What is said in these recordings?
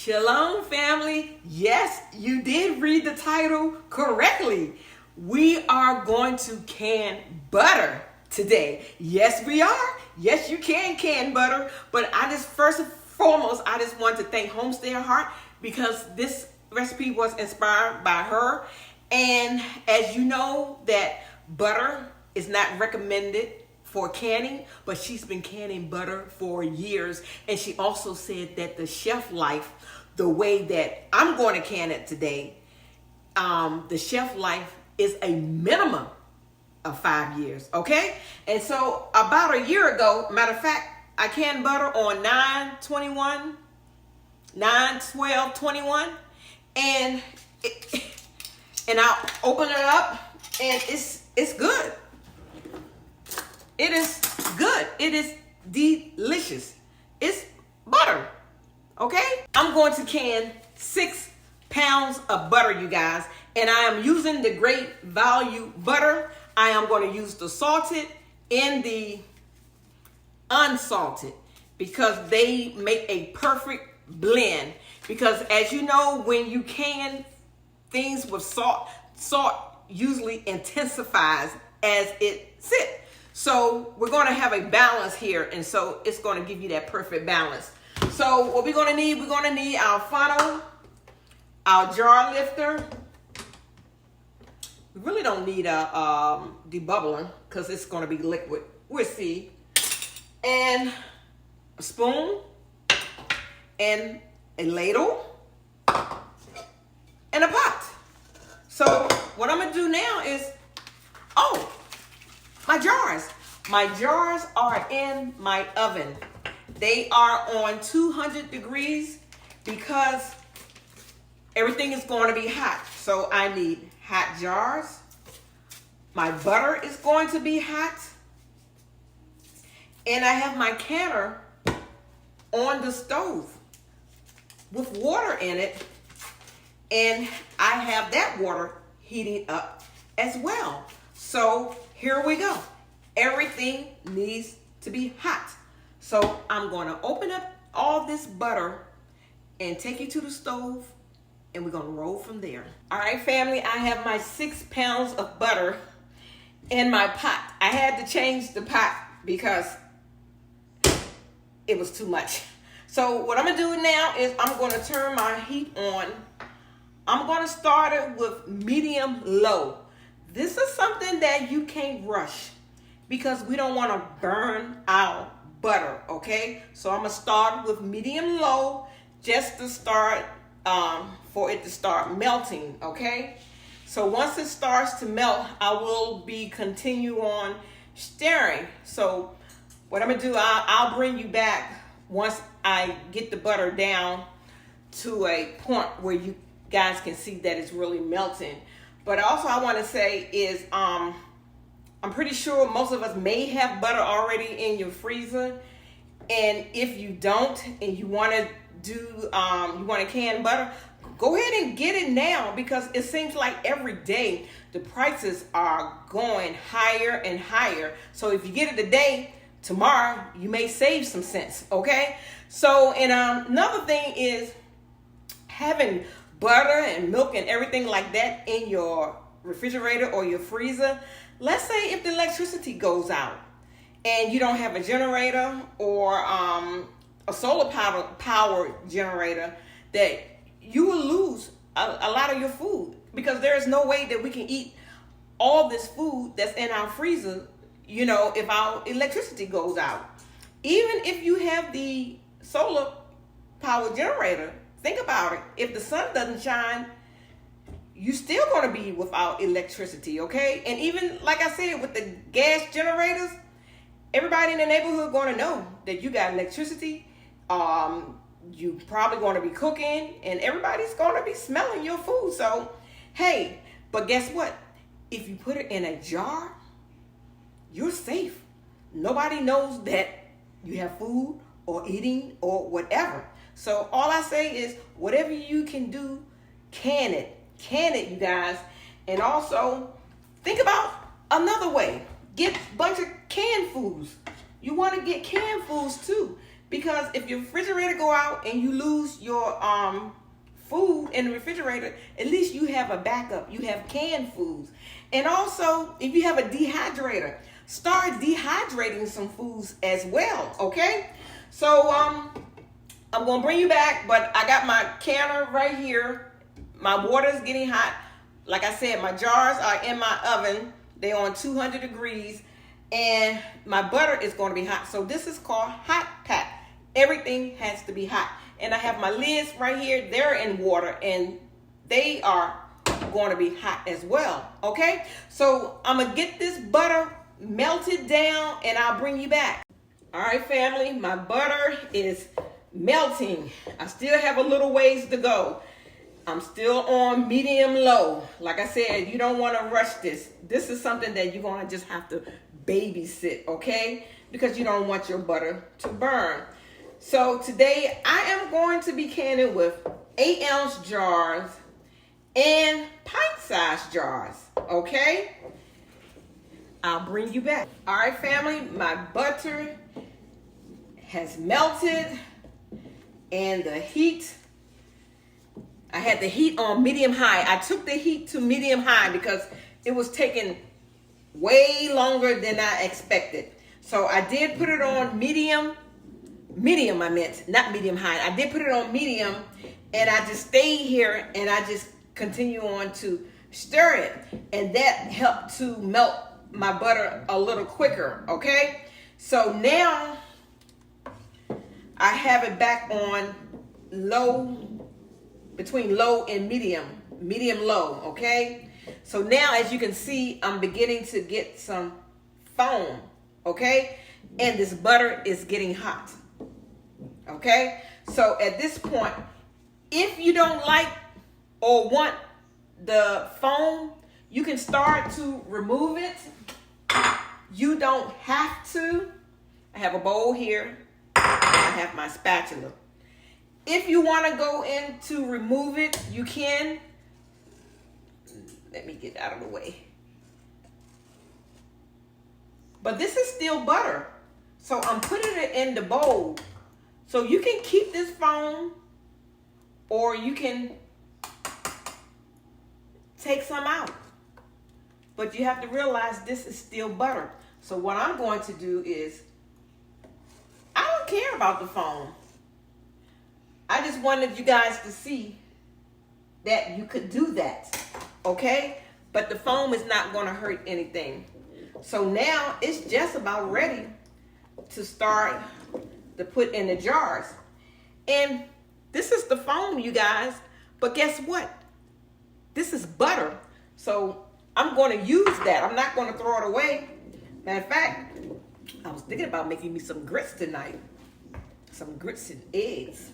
Shalom, family. Yes, you did read the title correctly. We are going to can butter today. Yes, we are. Yes, you can butter. But first and foremost, I just want to thank Homestay Heart because this recipe was inspired by her. And as you know, that butter is not recommended for canning, but she's been canning butter for years. And she also said that the shelf life, the way that I'm going to can it today, the shelf life is a minimum of 5 years, okay? And so about a year ago, matter of fact, I canned butter on 9/12/21, and I'll open it up, and it's good. It is good. It is delicious. It's butter, okay? I'm going to can 6 pounds of butter, you guys, and I am using the Great Value butter. I am going to use the salted and the unsalted because they make a perfect blend. Because as you know, when you can things with salt usually intensifies as it sits. So we're going to have a balance here, and so it's going to give you that perfect balance. So what we're going to need our funnel, our jar lifter. We really don't need a debubbler because it's going to be liquid. We'll see. And a spoon, and a ladle, and a pot. So what I'm going to do now is, my jars. My jars are in my oven. They are on 200 degrees because everything is going to be hot. So I need hot jars. My butter is going to be hot. And I have my canner on the stove with water in it. And I have that water heating up as well. So here we go. Everything needs to be hot. So I'm going to open up all this butter and take it to the stove, and we're going to roll from there. All right, family, I have my 6 pounds of butter in my pot. I had to change the pot because it was too much. So what I'm going to do now is I'm going to turn my heat on. I'm going to start it with medium low. This is something that you can't rush because we don't want to burn our butter, okay? So I'm going to start with medium low just to start, for it to start melting, okay? So once it starts to melt, I will continue on stirring. So what I'm going to do, I'll bring you back once I get the butter down to a point where you guys can see that it's really melting. But also I want to say is I'm pretty sure most of us may have butter already in your freezer. And if you don't and you want to can butter, go ahead and get it now because it seems like every day the prices are going higher and higher. So if you get it today, tomorrow you may save some cents, okay? So, and another thing is having butter and milk and everything like that in your refrigerator or your freezer. Let's say if the electricity goes out and you don't have a generator or a solar power generator, that you will lose a lot of your food because there is no way that we can eat all this food that's in our freezer, you know, if our electricity goes out. Even if you have the solar power generator, think about it. If the sun doesn't shine, you're still going to be without electricity, okay? And even, like I said, with the gas generators, everybody in the neighborhood going to know that you got electricity. You probably going to be cooking, and everybody's going to be smelling your food. So, hey, but guess what? If you put it in a jar, you're safe. Nobody knows that you have food or eating or whatever. So all I say is whatever you can do, can it, you guys. And also think about another way. Get a bunch of canned foods. You want to get canned foods too. Because if your refrigerator go out and you lose your food in the refrigerator, at least you have a backup. You have canned foods. And also, if you have a dehydrator, start dehydrating some foods as well, okay? So I'm gonna bring you back, but I got my canner right here. My water is getting hot. Like I said, my jars are in my oven. They're on 200 degrees, and my butter is going to be hot. So this is called hot pat. Everything has to be hot. And I have my lids right here. They're in water, and they are going to be hot as well. Okay? So I'm going to get this butter melted down, and I'll bring you back. All right, family. My butter is melting. I still have a little ways to go. I'm still on medium low. Like I said, you don't want to rush this. This is something that you're going to just have to babysit, okay? Because you don't want your butter to burn. So today I am going to be canning with 8-ounce jars and pint-sized jars, okay? I'll bring you back. All right, family, my butter has melted, and the heat, I had the heat on medium high. I took the heat to medium high because it was taking way longer than I expected. So I did put it on medium I meant, not medium high. I did put it on medium, and I just stayed here and I just continue on to stir it. And that helped to melt my butter a little quicker, okay? So now I have it back on low, between low and medium low, okay? So now, as you can see, I'm beginning to get some foam, okay? And this butter is getting hot, okay? So at this point, if you don't like or want the foam, you can start to remove it. You don't have to. I have a bowl here. I have my spatula. If you want to go in to remove it, you can. Let me get out of the way. But this is still butter. So I'm putting it in the bowl. So you can keep this foam, or you can take some out. But you have to realize this is still butter. So what I'm going to do is, I don't care about the foam. I just wanted you guys to see that you could do that, okay? But the foam is not going to hurt anything. So now it's just about ready to start to put in the jars. And this is the foam, you guys. But guess what? This is butter. So I'm going to use that. I'm not going to throw it away. Matter of fact, I was thinking about making me some grits tonight. Some grits and eggs.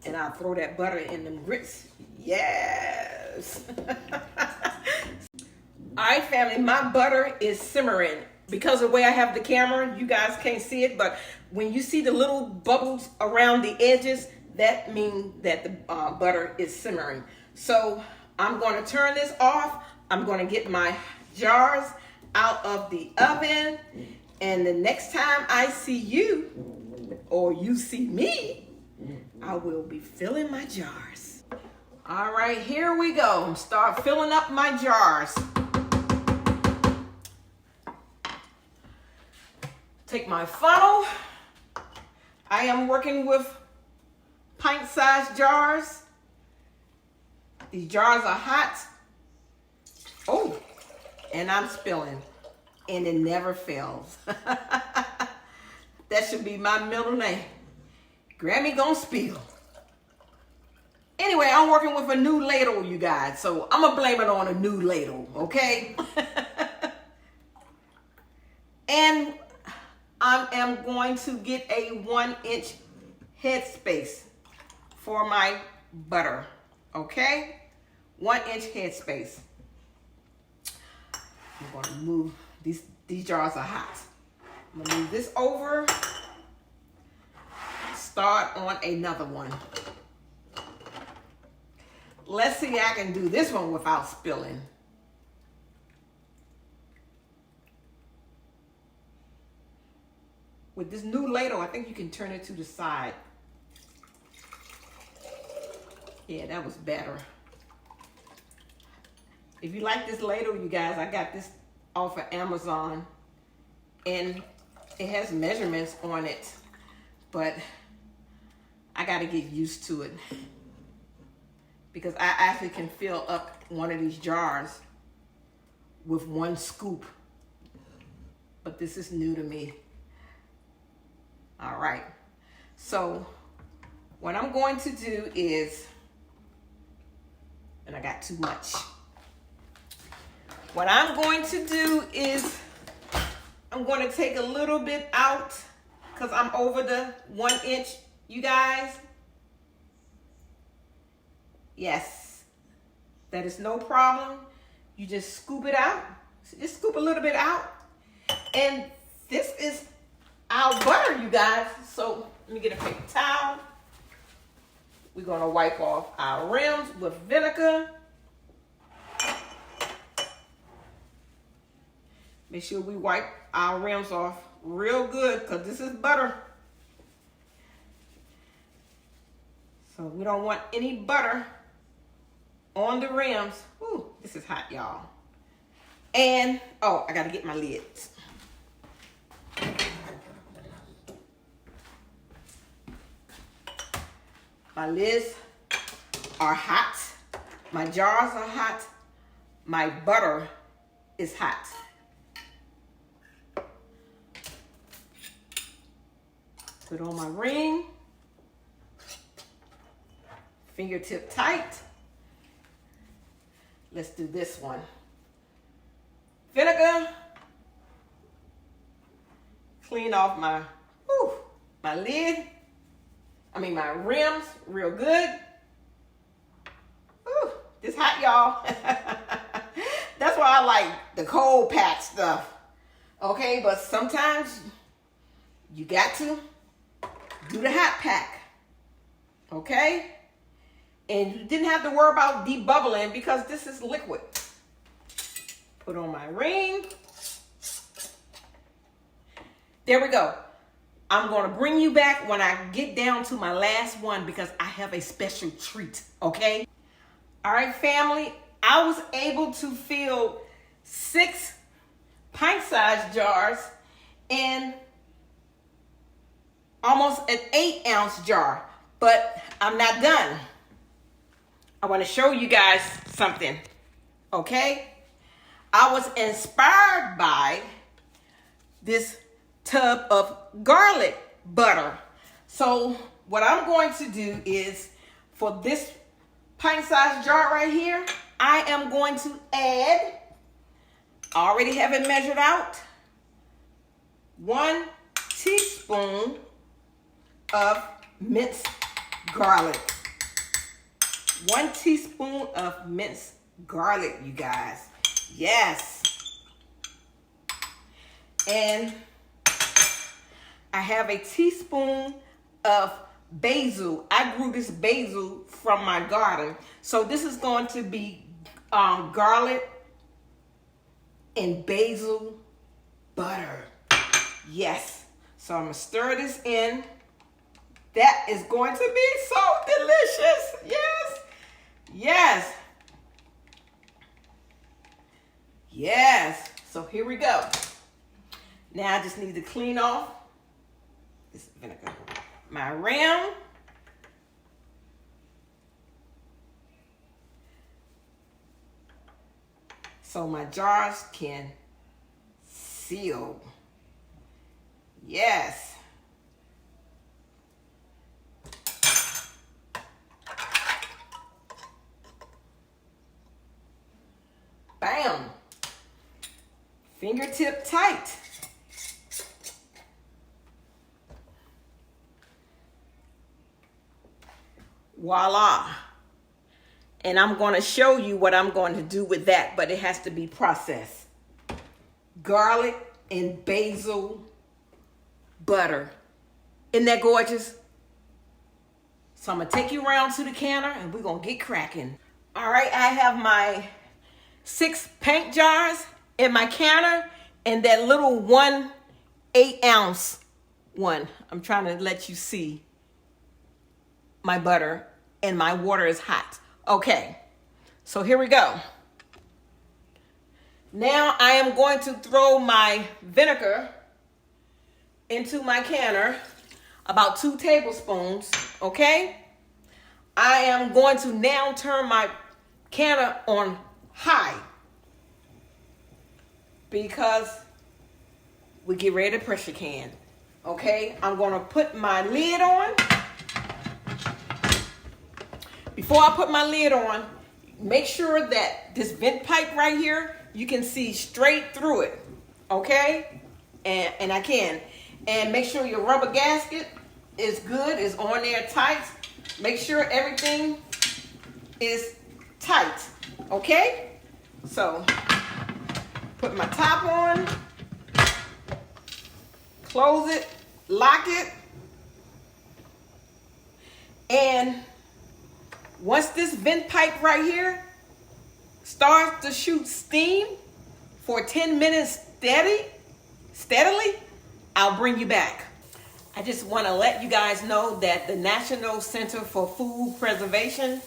And I'll throw that butter in them grits. Yes. All right, family, my butter is simmering. Because of the way I have the camera, you guys can't see it, but when you see the little bubbles around the edges, that means that the butter is simmering. So I'm going to turn this off. I'm going to get my jars out of the oven. And the next time I see you, or you see me, I will be filling my jars. All right, here we go. Start filling up my jars. Take my funnel. I am working with pint-sized jars. These jars are hot. Oh, and I'm spilling. And it never fails. That should be my middle name. Grammy gonna spill. Anyway, I'm working with a new ladle, you guys. So I'm gonna blame it on a new ladle, okay? And I am going to get a 1-inch headspace for my butter, okay? 1-inch headspace. I'm going to move, these jars are hot. I'm going to move this over. Start on another one. Let's see if I can do this one without spilling. with this new ladle, I think you can turn it to the side. Yeah, that was better. If you like this ladle, you guys, I got this off of Amazon, and it has measurements on it, but I got to get used to it because I actually can fill up one of these jars with one scoop, but this is new to me. All right, so what I'm going to do is, and I got too much. What I'm going to do is I'm going to take a little bit out because I'm over the 1 inch, you guys. Yes, that is no problem. You just scoop it out. Just scoop a little bit out. And this is our butter, you guys. So let me get a paper towel. We're going to wipe off our rims with vinegar. Make sure we wipe our rims off real good because this is butter. So we don't want any butter on the rims. Ooh, this is hot, y'all. And, oh, I got to get my lids. My lids are hot. My jars are hot. My butter is hot. Put on my ring. Fingertip tight. Let's do this one. Vinegar. Clean off my lid. My rims real good. Ooh, this hot, y'all. That's why I like the cold pack stuff. Okay, but sometimes you got to do the hot pack. Okay? And you didn't have to worry about debubbling because this is liquid. Put on my ring. There we go. I'm going to bring you back when I get down to my last one because I have a special treat, okay? All right, family. I was able to fill 6 pint-sized jars and almost an 8-ounce jar, but I'm not done. I want to show you guys something, okay? I was inspired by this tub of garlic butter. So what I'm going to do is, for this pint-sized jar right here, I am going to add, I already have it measured out, 1 teaspoon of minced garlic. 1 teaspoon of minced garlic, you guys. Yes. And I have a teaspoon of basil. I grew this basil from my garden. So this is going to be garlic and basil butter. Yes. So I'm going to stir this in. That is going to be so delicious. Yes. Yes. Yes. So here we go. Now I just need to clean off this vinegar. My rim. So my jars can seal. Yes. Bam. Fingertip tight. Voila. And I'm going to show you what I'm going to do with that, but it has to be processed. Garlic and basil butter. Isn't that gorgeous? So I'm going to take you around to the counter and we're going to get cracking. All right, I have my 6 paint jars in my counter and that little 1 8-ounce One, I'm trying to let you see my butter, and my water is hot. Okay, so here we go. Now I am going to throw my vinegar into my canner, about 2 tablespoons, okay? I am going to now turn my canner on high because we get ready to pressure can, okay? I'm gonna put my lid on. Before I put my lid on, make sure that this vent pipe right here, you can see straight through it, okay? And I can. And make sure your rubber gasket is good, is on there tight. Make sure everything is tight, okay? So, put my top on, close it, lock it, and once this vent pipe right here starts to shoot steam for 10 minutes steadily, I'll bring you back. I just want to let you guys know that the National Center for Food Preservation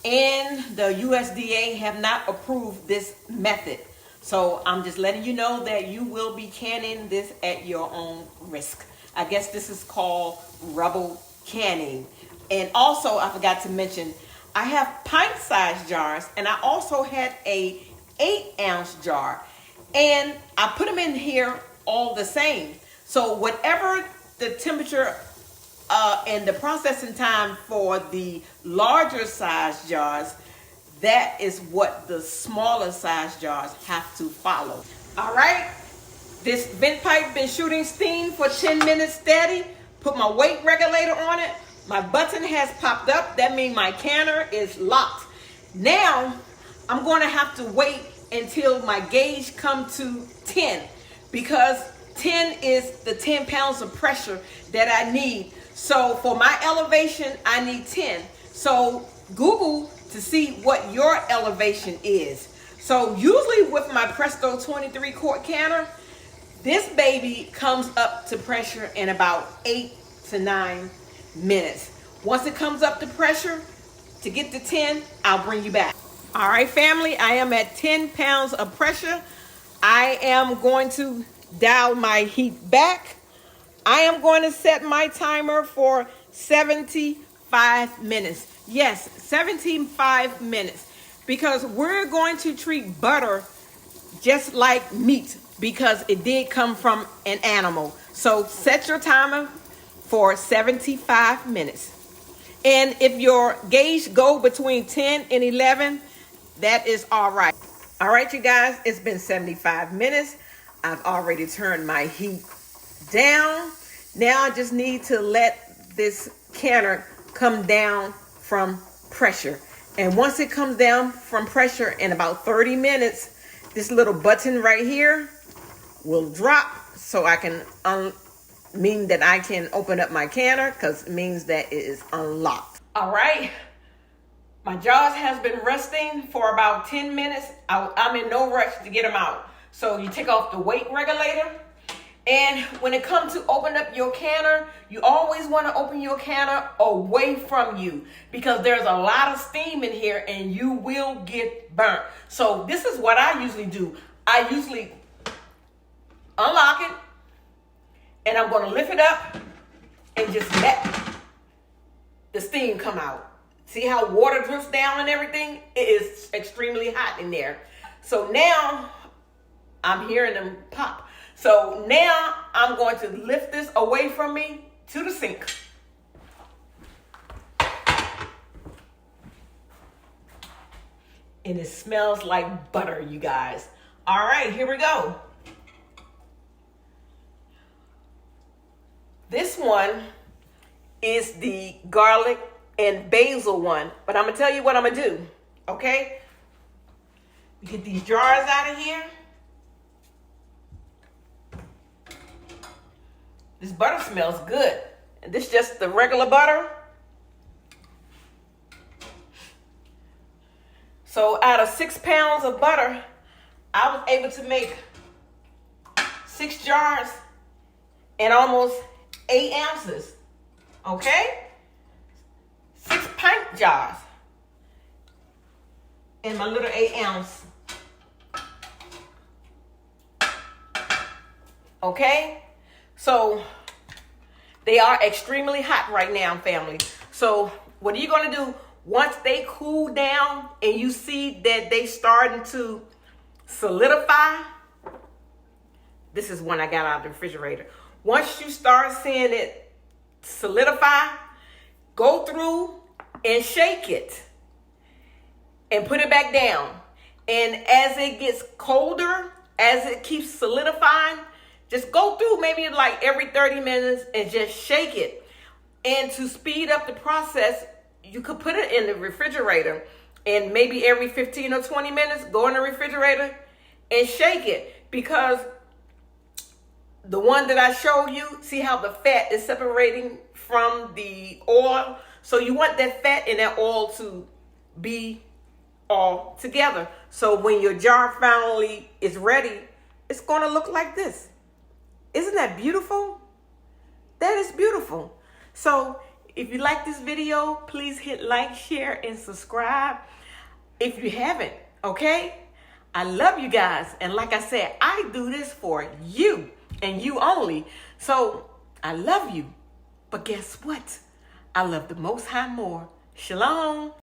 and the USDA have not approved this method. So I'm just letting you know that you will be canning this at your own risk. I guess this is called rubber canning. And also, I forgot to mention, I have pint-sized jars, and I also had a 8-ounce jar. And I put them in here all the same. So whatever the temperature and the processing time for the larger size jars, that is what the smaller size jars have to follow. All right, this vent pipe been shooting steam for 10 minutes steady. Put my weight regulator on it. My button has popped up. That means my canner is locked. Now I'm going to have to wait until my gauge come to 10, because 10 is the 10 pounds of pressure that I need. So for my elevation, I need 10. So Google to see what your elevation is. So usually with my Presto 23 quart canner, this baby comes up to pressure in about 8 to 9 minutes. Once it comes up to pressure, to get to 10, I'll bring you back. All right, family, I am at 10 pounds of pressure. I am going to dial my heat back. I am going to set my timer for 75 minutes. Yes, 75 minutes. Because we're going to treat butter just like meat, because it did come from an animal. So set your timer for 75 minutes. And if your gauge go between 10 and 11, that is all right. All right, you guys, it's been 75 minutes. I've already turned my heat down. Now I just need to let this canner come down from pressure. And once it comes down from pressure in about 30 minutes, this little button right here will drop, so I can mean that I can open up my canner, because it means that it is unlocked. All right, my jars has been resting for about 10 minutes. I'm in no rush to get them out. So you take off the weight regulator, and when it comes to open up your canner, you always want to open your canner away from you, because there's a lot of steam in here and you will get burnt. So this is what I usually do. I usually unlock it, and I'm going to lift it up and just let the steam come out. See how water drips down and everything? It is extremely hot in there. So now I'm hearing them pop. So now I'm going to lift this away from me to the sink. And it smells like butter, you guys. All right, here we go. This one is the garlic and basil one, but I'm gonna tell you what I'm gonna do, okay? Get these jars out of here. This butter smells good. And this is just the regular butter. So out of 6 pounds of butter, I was able to make 6 jars in almost 8 ounces. Okay? 6 pint jars. In my little 8 ounce. Okay? So they are extremely hot right now, family. So what are you going to do once they cool down and you see that they starting to solidify? This is one I got out of the refrigerator. Once you start seeing it solidify, go through and shake it and put it back down. And as it gets colder, as it keeps solidifying, just go through maybe like every 30 minutes and just shake it. And to speed up the process, you could put it in the refrigerator and maybe every 15 or 20 minutes, go in the refrigerator and shake it. Because the one that I showed you, see how the fat is separating from the oil? So you want that fat and that oil to be all together. So when your jar finally is ready, it's going to look like this. Isn't that beautiful? That is beautiful. So if you like this video, please hit like, share, and subscribe if you haven't, okay? I love you guys. And like I said, I do this for you and you only. So I love you. But guess what? I love the Most High more. Shalom.